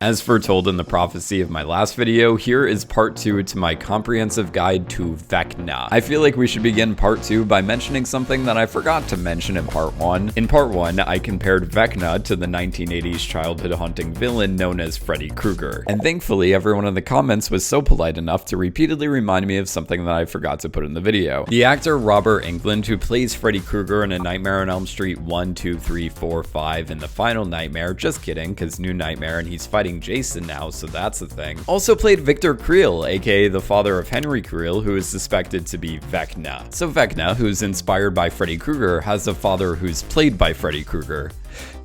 As foretold in the prophecy of my last video, here is part 2 to my comprehensive guide to Vecna. I feel like we should begin part 2 by mentioning something that I forgot to mention in part 1. In part 1, I compared Vecna to the 1980s childhood haunting villain known as Freddy Krueger. And thankfully, everyone in the comments was so polite enough to repeatedly remind me of something that I forgot to put in the video. The actor Robert Englund, who plays Freddy Krueger in A Nightmare on Elm Street 1, 2, 3, 4, 5, and The Final Nightmare, just kidding, cause new Nightmare and he's fighting Jason now, so that's a thing. Also played Victor Creel, aka the father of Henry Creel, who is suspected to be Vecna. So Vecna, who's inspired by Freddy Krueger, has a father who's played by Freddy Krueger.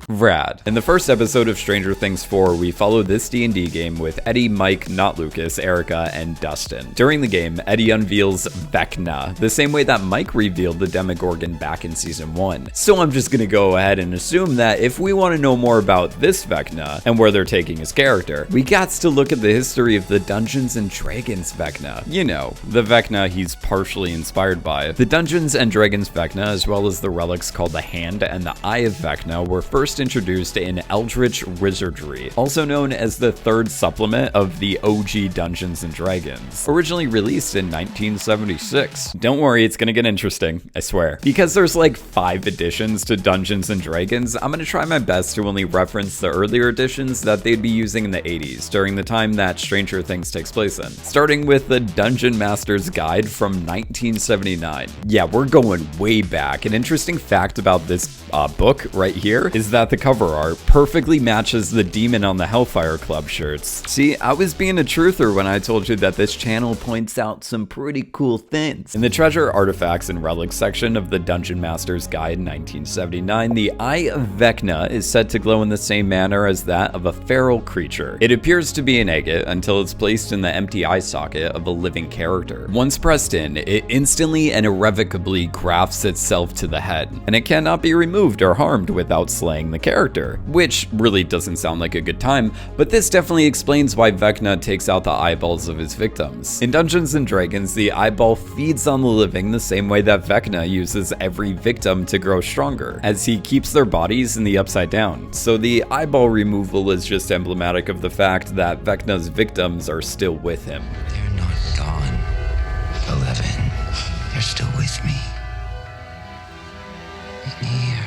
Rad. In the first episode of Stranger Things 4, we follow this D&D game with Eddie, Mike, not Lucas, Erica, and Dustin. During the game, Eddie unveils Vecna, the same way that Mike revealed the Demogorgon back in Season 1. So I'm just gonna go ahead and assume that if we want to know more about this Vecna, and where they're taking his character, we gots to look at the history of the Dungeons & Dragons Vecna. You know, the Vecna he's partially inspired by. The Dungeons & Dragons Vecna, as well as the relics called the Hand and the Eye of Vecna, were first introduced in Eldritch Wizardry, also known as the third supplement of the OG Dungeons & Dragons, originally released in 1976. Don't worry, it's gonna get interesting, I swear. Because there's like 5 editions to Dungeons & Dragons, I'm gonna try my best to only reference the earlier editions that they'd be using in the 80s, during the time that Stranger Things takes place in. Starting with the Dungeon Master's Guide from 1979. Yeah, we're going way back. An interesting fact about this book right here is that the cover art perfectly matches the demon on the Hellfire Club shirts. See, I was being a truther when I told you that this channel points out some pretty cool things. In the treasure, artifacts, and relics section of the Dungeon Master's Guide 1979, the Eye of Vecna is said to glow in the same manner as that of a feral creature. It appears to be an agate until it's placed in the empty eye socket of a living character. Once pressed in, it instantly and irrevocably grafts itself to the head, and it cannot be removed or harmed without slaying the character, which really doesn't sound like a good time, but this definitely explains why Vecna takes out the eyeballs of his victims. In Dungeons & Dragons, the eyeball feeds on the living the same way that Vecna uses every victim to grow stronger, as he keeps their bodies in the upside down. So the eyeball removal is just emblematic of the fact that Vecna's victims are still with him. They're not gone, 11. They're still with me. Here.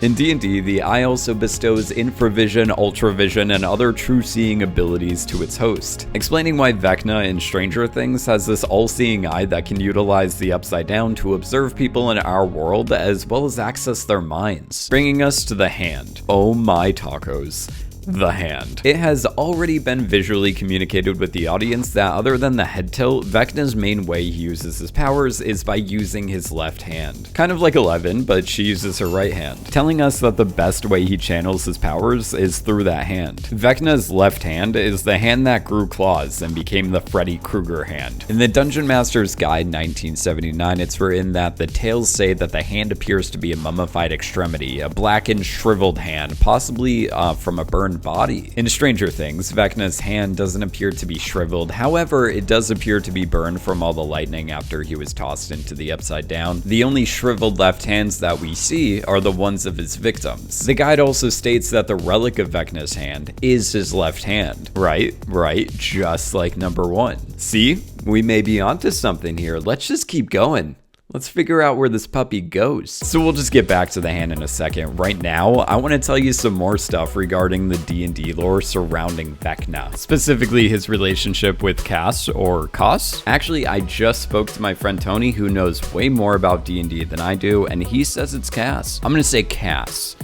In D&D, the eye also bestows infravision, ultravision, and other true-seeing abilities to its host, explaining why Vecna in Stranger Things has this all-seeing eye that can utilize the Upside Down to observe people in our world as well as access their minds. Bringing us to the Hand. Oh my tacos. The Hand. It has already been visually communicated with the audience that other than the head tilt, Vecna's main way he uses his powers is by using his left hand. Kind of like 11, but she uses her right hand, telling us that the best way he channels his powers is through that hand. Vecna's left hand is the hand that grew claws and became the Freddy Krueger hand. In the Dungeon Master's Guide 1979, it's written that the tales say that the hand appears to be a mummified extremity, a blackened, shriveled hand, possibly from a burned body. In Stranger Things, Vecna's hand doesn't appear to be shriveled, however, it does appear to be burned from all the lightning after he was tossed into the Upside Down. The only shriveled left hands that we see are the ones of his victims. The guide also states that the relic of Vecna's hand is his left hand. Right, just like number 1. See, we may be onto something here. Let's just keep going. Let's figure out where this puppy goes. So we'll just get back to the hand in a second. Right now, I want to tell you some more stuff regarding the D&D lore surrounding Vecna, specifically his relationship with Cass or Koss. Actually, I just spoke to my friend Tony, who knows way more about D&D than I do, and he says it's Cass. I'm gonna say Cass.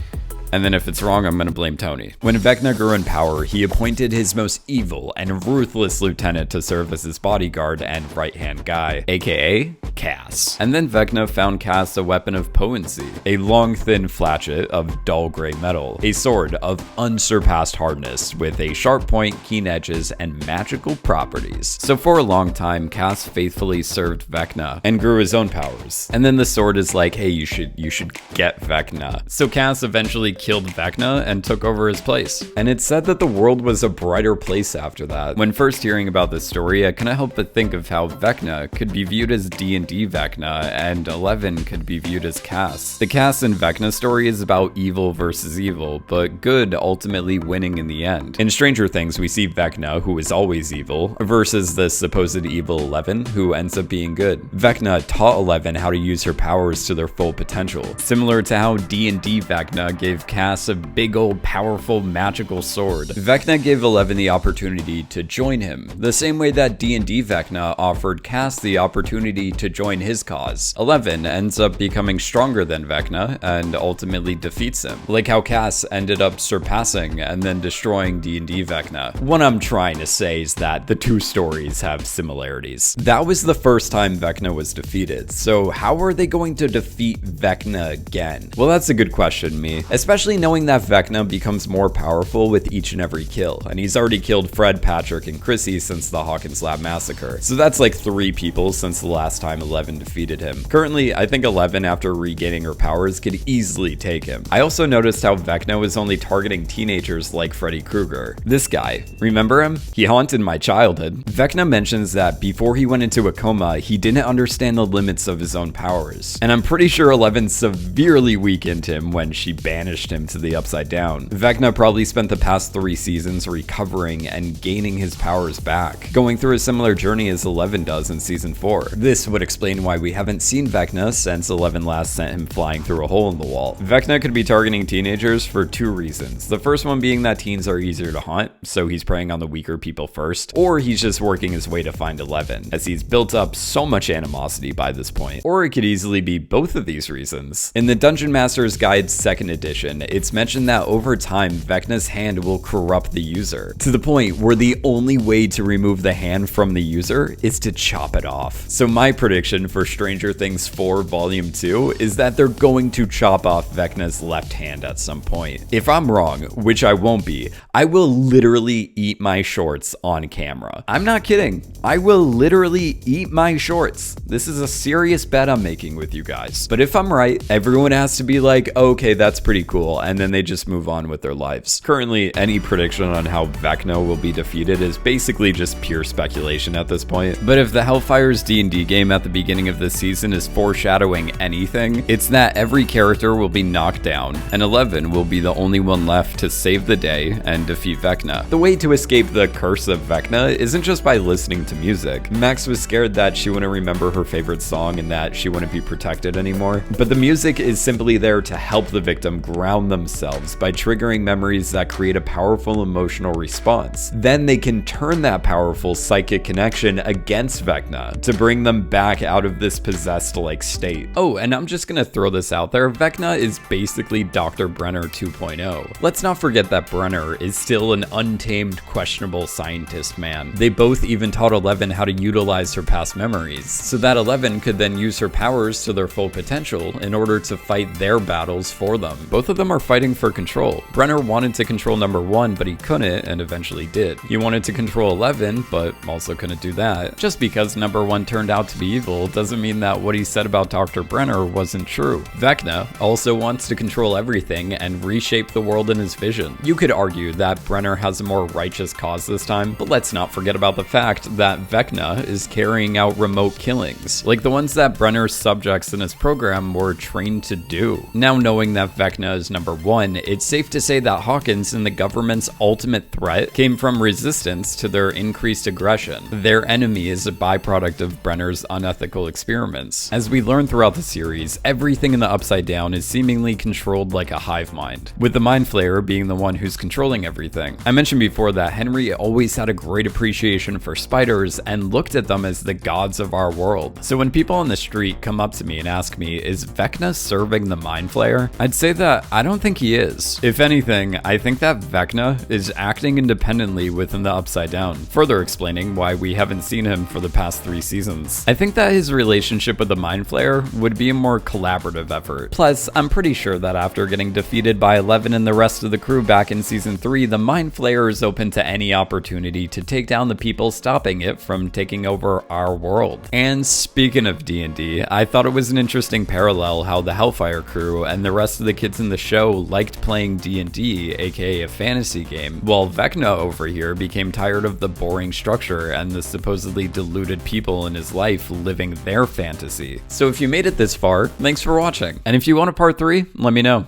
And then if it's wrong, I'm gonna blame Tony. When Vecna grew in power, he appointed his most evil and ruthless lieutenant to serve as his bodyguard and right-hand guy, aka Cass. And then Vecna found Cass a weapon of potency, a long thin flatchet of dull gray metal, a sword of unsurpassed hardness with a sharp point, keen edges, and magical properties. So for a long time, Cass faithfully served Vecna and grew his own powers. And then the sword is like, hey, you should get Vecna. So Cass eventually killed Vecna and took over his place. And it's said that the world was a brighter place after that. When first hearing about this story, I couldn't help but think of how Vecna could be viewed as D&D Vecna, and 11 could be viewed as Cass. The Cass and Vecna story is about evil versus evil, but good ultimately winning in the end. In Stranger Things, we see Vecna, who is always evil, versus the supposed evil 11, who ends up being good. Vecna taught 11 how to use her powers to their full potential, similar to how D&D Vecna gave Cass a big old powerful magical sword. Vecna gave 11 the opportunity to join him, the same way that D&D Vecna offered Cass the opportunity to join his cause. 11 ends up becoming stronger than Vecna and ultimately defeats him, like how Cass ended up surpassing and then destroying D&D Vecna. What I'm trying to say is that the two stories have similarities. That was the first time Vecna was defeated, so how are they going to defeat Vecna again? Well, that's a good question, me. Especially knowing that Vecna becomes more powerful with each and every kill, and he's already killed Fred, Patrick, and Chrissy since the Hawkins Lab massacre. So that's like 3 people since the last time 11 defeated him. Currently, I think 11, after regaining her powers, could easily take him. I also noticed how Vecna was only targeting teenagers like Freddy Krueger. This guy, remember him? He haunted my childhood. Vecna mentions that before he went into a coma, he didn't understand the limits of his own powers. And I'm pretty sure 11 severely weakened him when she banished him to the Upside Down. Vecna probably spent the past 3 seasons recovering and gaining his powers back, going through a similar journey as 11 does in season 4. This would explain why we haven't seen Vecna since 11 last sent him flying through a hole in the wall. Vecna could be targeting teenagers for 2 reasons. The first one being that teens are easier to haunt, so he's preying on the weaker people first, or he's just working his way to find 11, as he's built up so much animosity by this point. Or it could easily be both of these reasons. In the Dungeon Master's Guide 2nd edition, it's mentioned that over time, Vecna's hand will corrupt the user, to the point where the only way to remove the hand from the user is to chop it off. So my prediction for Stranger Things 4 Volume 2 is that they're going to chop off Vecna's left hand at some point. If I'm wrong, which I won't be, I will literally eat my shorts on camera. I'm not kidding. I will literally eat my shorts. This is a serious bet I'm making with you guys. But if I'm right, everyone has to be like, okay, that's pretty cool, and then they just move on with their lives. Currently, any prediction on how Vecna will be defeated is basically just pure speculation at this point. But if the Hellfire's D&D game at the beginning of this season is foreshadowing anything, it's that every character will be knocked down, and 11 will be the only one left to save the day and defeat Vecna. The way to escape the curse of Vecna isn't just by listening to music. Max was scared that she wouldn't remember her favorite song and that she wouldn't be protected anymore, but the music is simply there to help the victim ground themselves by triggering memories that create a powerful emotional response. Then they can turn that powerful psychic connection against Vecna to bring them back out of this possessed-like state. Oh, and I'm just gonna throw this out there, Vecna is basically Dr. Brenner 2.0. Let's not forget that Brenner is still an untamed, questionable scientist man. They both even taught 11 how to utilize her past memories, so that 11 could then use her powers to their full potential in order to fight their battles for them. Both of them are fighting for control. Brenner wanted to control number 1, but he couldn't, and eventually did. He wanted to control 11, but also couldn't do that. Just because number 1 turned out to be evil doesn't mean that what he said about Dr. Brenner wasn't true. Vecna also wants to control everything and reshape the world in his vision. You could argue that Brenner has a more righteous cause this time, but let's not forget about the fact that Vecna is carrying out remote killings, like the ones that Brenner's subjects in his program were trained to do. Now knowing that Vecna is number 1, it's safe to say that Hawkins and the government's ultimate threat came from resistance to their increased aggression. Their enemy is a byproduct of Brenner's unethical experiments. As we learn throughout the series, everything in the Upside Down is seemingly controlled like a hive mind, with the Mind Flayer being the one who's controlling everything. I mentioned before that Henry always had a great appreciation for spiders and looked at them as the gods of our world. So when people on the street come up to me and ask me, is Vecna serving the Mind Flayer? I'd say that I don't think he is. If anything, I think that Vecna is acting independently within the Upside Down, further explaining why we haven't seen him for the past 3 seasons. I think that his relationship with the Mind Flayer would be a more collaborative effort. Plus, I'm pretty sure that after getting defeated by 11 and the rest of the crew back in season 3 3, the Mind Flayer is open to any opportunity to take down the people stopping it from taking over our world. And speaking of D&D, I thought it was an interesting parallel how the Hellfire crew and the rest of the kids in the show liked playing D&D, aka a fantasy game, while Vecna over here became tired of the boring structure and the supposedly deluded people in his life living their fantasy. So if you made it this far, thanks for watching. And if you want a part 3, let me know.